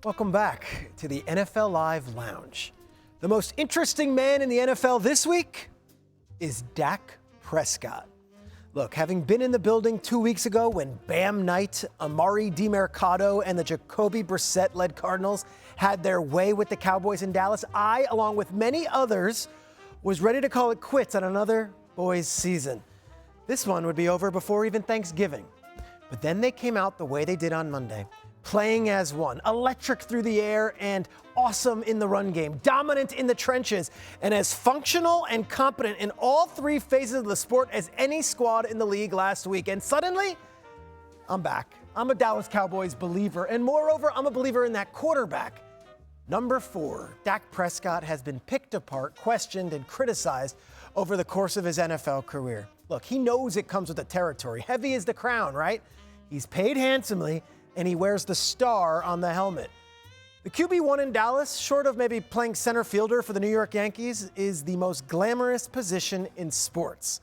Welcome back to the NFL Live Lounge. The most interesting man in the NFL this week is Dak Prescott. Look, having been in the building 2 weeks ago when Bam Knight, Amari DiMercado, and the Jacoby Brissett-led Cardinals had their way with the Cowboys in Dallas, I, along with many others, was ready to call it quits on another boys' season. This one would be over before even Thanksgiving. But then they came out the way they did on Monday, playing as one, electric through the air and awesome in the run game, dominant in the trenches, and as functional and competent in all three phases of the sport as any squad in the league last week. And suddenly, I'm back. I'm a Dallas Cowboys believer, and moreover, I'm a believer in that quarterback. Number 4, Dak Prescott has been picked apart, questioned, and criticized over the course of his NFL career. Look, he knows it comes with the territory. Heavy is the crown, right? He's paid handsomely, and he wears the star on the helmet. The QB1 in Dallas, short of maybe playing center fielder for the New York Yankees, is the most glamorous position in sports.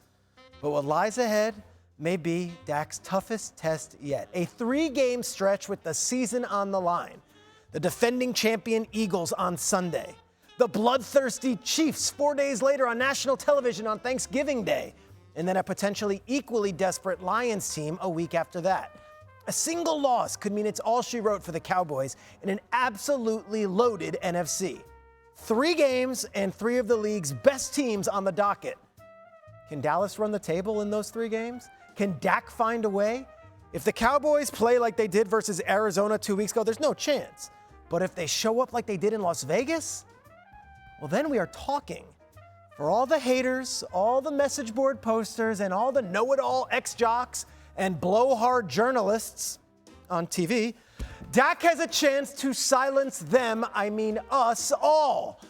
But what lies ahead may be Dak's toughest test yet. A 3-game stretch with the season on the line. The defending champion Eagles on Sunday. The bloodthirsty Chiefs 4 days later on national television on Thanksgiving Day. And then a potentially equally desperate Lions team a week after that. A single loss could mean it's all she wrote for the Cowboys in an absolutely loaded NFC. 3 games and 3 of the league's best teams on the docket. Can Dallas run the table in those 3 games? Can Dak find a way? If the Cowboys play like they did versus Arizona 2 weeks ago, there's no chance. But if they show up like they did in Las Vegas, well, then we are talking. For all the haters, all the message board posters, and all the know-it-all ex-jocks and blowhard journalists on TV, Dak has a chance to silence them, I mean us all.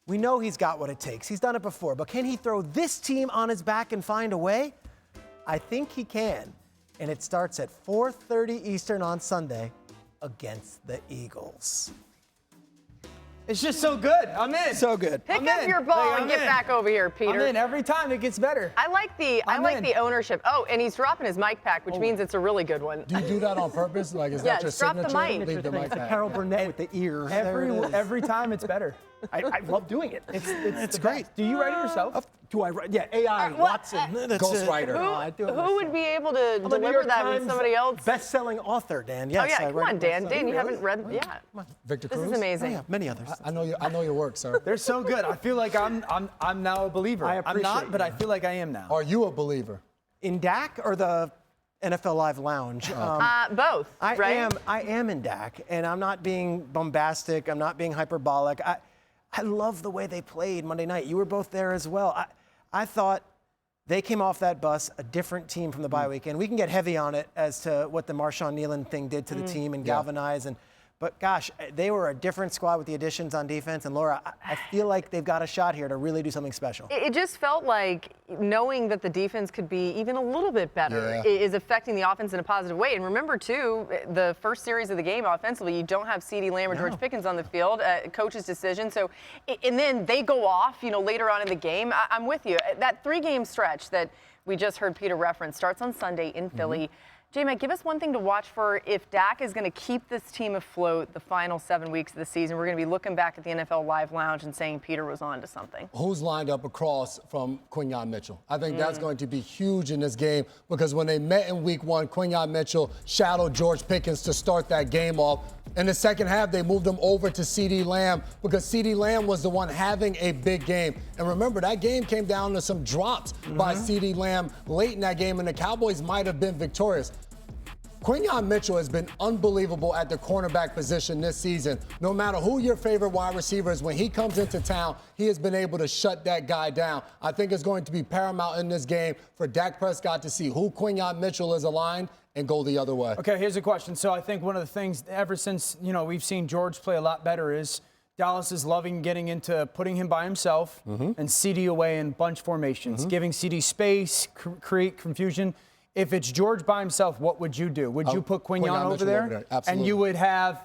We know he's got what it takes. He's done it before, but can he throw this team on his back and find a way? I think he can, and it starts at 4:30 Eastern on Sunday against the Eagles. It's just so good. I'm in. So good. Pick up your ball and get back over here, Peter. I'm in. Every time it gets better. I like the ownership. Oh, and he's dropping his mic pack, which means it's a really good one. Do you do that on purpose? Like, is that your drop the signature? mic. Leave the mic It's back. Carol Burnett with the ear. Every time it's better. I love doing it. It's great. Do you write it yourself? Do I write? Yeah, AI, Watson. That's Ghostwriter. Who would be able to deliver that when somebody else? Best-selling author, Dan. Yes, Oh yeah, I come write on, it Dan. myself. Dan, you Really? haven't read? Yeah. Victor This Cruz? is amazing. Oh, yeah, many others. I know your work, sir. They're so good. I feel like I'm now a believer. I I'm appreciate not, but you. I feel like I am now. Are you a believer? In Dak or the NFL Live Lounge? Both, right? I am in Dak, and I'm not being bombastic. I'm not being hyperbolic. I love the way they played Monday night. You were both there as well. I thought they came off that bus a different team from the bye week, and we can get heavy on it as to what the Marshawn Nealon thing did to the team and galvanize. But gosh, they were a different squad with the additions on defense. And Laura, I feel like they've got a shot here to really do something special. It just felt like knowing that the defense could be even a little bit better is affecting the offense in a positive way. And remember, too, the first series of the game offensively, you don't have CeeDee Lamb or George Pickens on the field, coach's decision. So, and then they go off, later on in the game. I'm with you. That 3-game stretch that we just heard Peter reference starts on Sunday in Philly. J-Mac, give us one thing to watch for if Dak is going to keep this team afloat the final 7 weeks of the season. We're going to be looking back at the NFL Live Lounge and saying Peter was on to something. Who's lined up across from Quinyon Mitchell? I think that's going to be huge in this game because when they met in week 1, Quinyon Mitchell shadowed George Pickens to start that game off. In the second half, they moved him over to CeeDee Lamb because CeeDee Lamb was the one having a big game. And remember, that game came down to some drops by CeeDee Lamb late in that game, and the Cowboys might have been victorious. Quinyon Mitchell has been unbelievable at the cornerback position this season. No matter who your favorite wide receiver is, when he comes into town, he has been able to shut that guy down. I think it's going to be paramount in this game for Dak Prescott to see who Quinyon Mitchell is aligned and go the other way. Okay, here's a question. So I think one of the things ever since, we've seen George play a lot better is Dallas is loving getting into putting him by himself and CD away in bunch formations, giving CD space, create confusion. If it's George by himself, what would you do? Would you put Quinyon over there? Absolutely. And you would have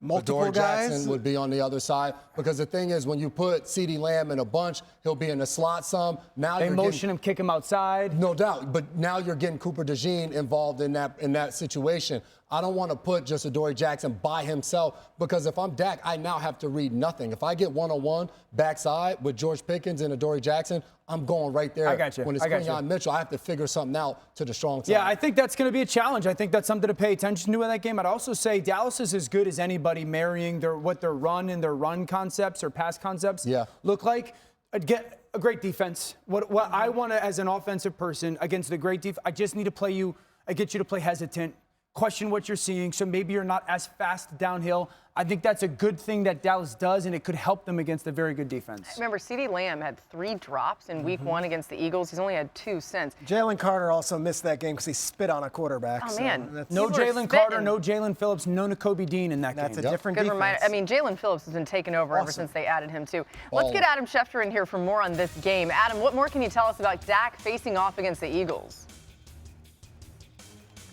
multiple Adoree guys? Jackson would be on the other side because the thing is, when you put CeeDee Lamb in a bunch, he'll be in the slot some. Now They motion him, kick him outside. No doubt, but now you're getting Cooper DeJean involved in that situation. I don't want to put just Adoree Jackson by himself because if I'm Dak, I now have to read nothing. If I get one-on-one backside with George Pickens and Adoree Jackson, I'm going right there. I got you. When it's Quinyon Mitchell, I have to figure something out to the strong side. Yeah, I think that's going to be a challenge. I think that's something to pay attention to in that game. I'd also say Dallas is as good as anybody marrying what their run and their run concepts or pass concepts look like. Get a great defense. What I want to, as an offensive person against a great defense, I just need to get you to play hesitant, question what you're seeing, so maybe you're not as fast downhill. I think that's a good thing that Dallas does, and it could help them against a very good defense. Remember, CeeDee Lamb had 3 drops in week 1 against the Eagles. He's only had 2 since. Jalen Carter also missed that game because he spit on a quarterback. Oh, man. No Jalen Carter, no Jalen Phillips, no Nakobe Dean in that game. That's a different Good defense. reminder. I mean, Jalen Phillips has been taken over ever since they added him, too. Let's get Adam Schefter in here for more on this game. Adam, what more can you tell us about Dak facing off against the Eagles?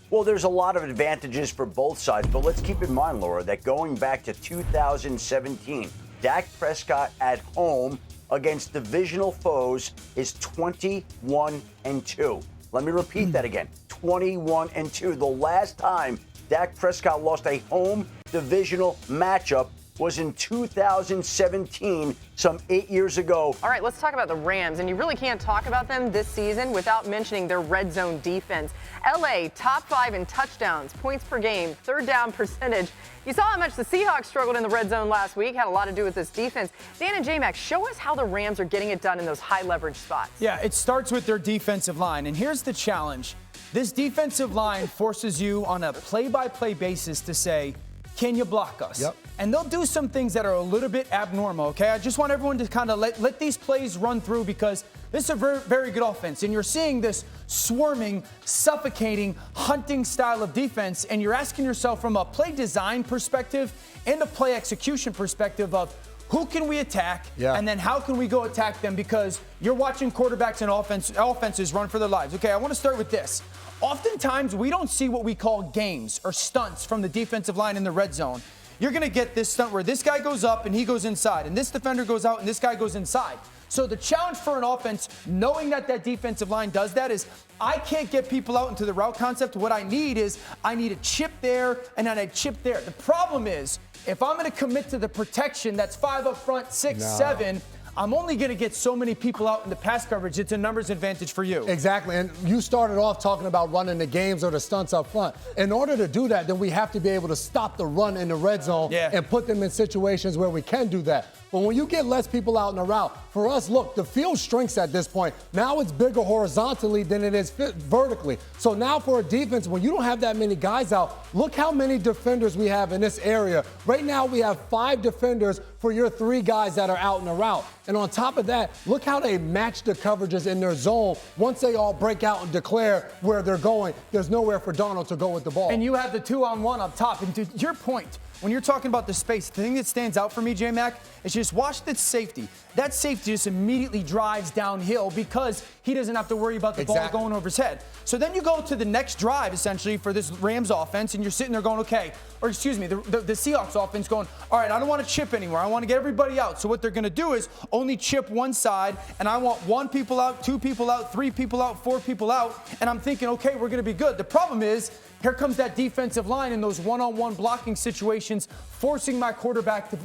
Well, there's a lot of advantages for both sides, but let's keep in mind, Laura, that going back to 2017, Dak Prescott at home against divisional foes is 21-2. Let me repeat that again, 21-2. The last time Dak Prescott lost a home divisional matchup was in 2017, some 8 years ago. All right, let's talk about the Rams, and you really can't talk about them this season without mentioning their red zone defense. LA, top 5 in touchdowns, points per game, third down percentage. You saw how much the Seahawks struggled in the red zone last week, had a lot to do with this defense. Dan and J-Mac, show us how the Rams are getting it done in those high leverage spots. Yeah, it starts with their defensive line, and here's the challenge. This defensive line forces you on a play-by-play basis to say, can you block us? Yep. And they'll do some things that are a little bit abnormal, okay? I just want everyone to kind of let these plays run through because this is a very, very good offense. And you're seeing this swarming, suffocating, hunting style of defense, and you're asking yourself from a play design perspective and a play execution perspective of who can we attack, and then how can we go attack them because you're watching quarterbacks and offenses run for their lives. Okay, I want to start with this. Oftentimes, we don't see what we call games or stunts from the defensive line in the red zone. You're going to get this stunt where this guy goes up and he goes inside, and this defender goes out and this guy goes inside. So the challenge for an offense, knowing that defensive line does that, is I can't get people out into the route concept. What I need is I need a chip there and then a chip there. The problem is if I'm going to commit to the protection that's 5 up front, 6, 7, I'm only going to get so many people out in the pass coverage. It's a numbers advantage for you. Exactly. And you started off talking about running the games or the stunts up front. In order to do that, then we have to be able to stop the run in the red zone and put them in situations where we can do that. But when you get less people out in the route, for us, look, the field shrinks at this point. Now it's bigger horizontally than it is vertically. So now for a defense, when you don't have that many guys out, look how many defenders we have in this area. Right now we have 5 defenders for your 3 guys that are out in the route. And on top of that, look how they match the coverages in their zone. Once they all break out and declare where they're going, there's nowhere for Darnold to go with the ball. And you have the 2-on-1 up top. And to your point, when you're talking about the space, the thing that stands out for me, J-Mac, is just watch that safety. That safety just immediately drives downhill because he doesn't have to worry about the ball going over his head. So then you go to the next drive, essentially, for this Rams offense, and you're sitting there going, okay, or excuse me, the Seahawks offense going, all right, I don't want to chip anymore. I want to get everybody out. So what they're going to do is only chip one side, and I want 1 people out, 2 people out, 3 people out, 4 people out, and I'm thinking, okay, we're going to be good. The problem is, here comes that defensive line in those one-on-one blocking situations, forcing my quarterback to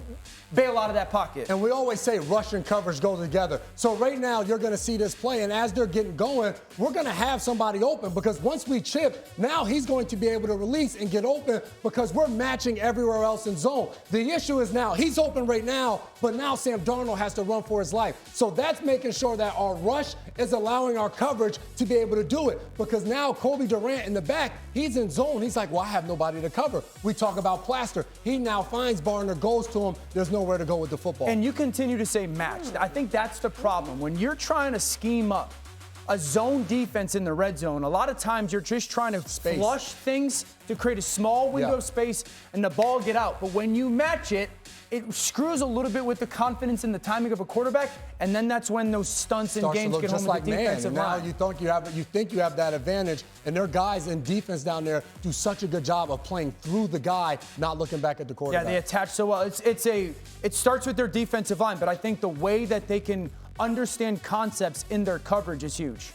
bail out of that pocket. And we always say rush and coverage go together. So right now you're going to see this play, and as they're getting going, we're going to have somebody open because once we chip, now he's going to be able to release and get open because we're matching everywhere else in zone. The issue is now he's open right now, but now Sam Darnold has to run for his life. So that's making sure that our rush is allowing our coverage to be able to do it because now Kobe Durant in the back, he's in zone. He's like, well, I have nobody to cover. We talk about Plaster. He now finds Barner, goes to him. There's nowhere to go with the football. And you continue to say matched. I think that's the problem. When you're trying to scheme up a zone defense in the red zone, a lot of times you're just trying to flush things to create a small window of space and the ball get out. But when you match it, it screws a little bit with the confidence and the timing of a quarterback, and then that's when those stunts and games get home with the defensive line. Now you think you have that advantage, and their guys in defense down there do such a good job of playing through the guy, not looking back at the quarterback. Yeah, they attach so well. It starts with their defensive line, but I think the way that they can understand concepts in their coverage is huge.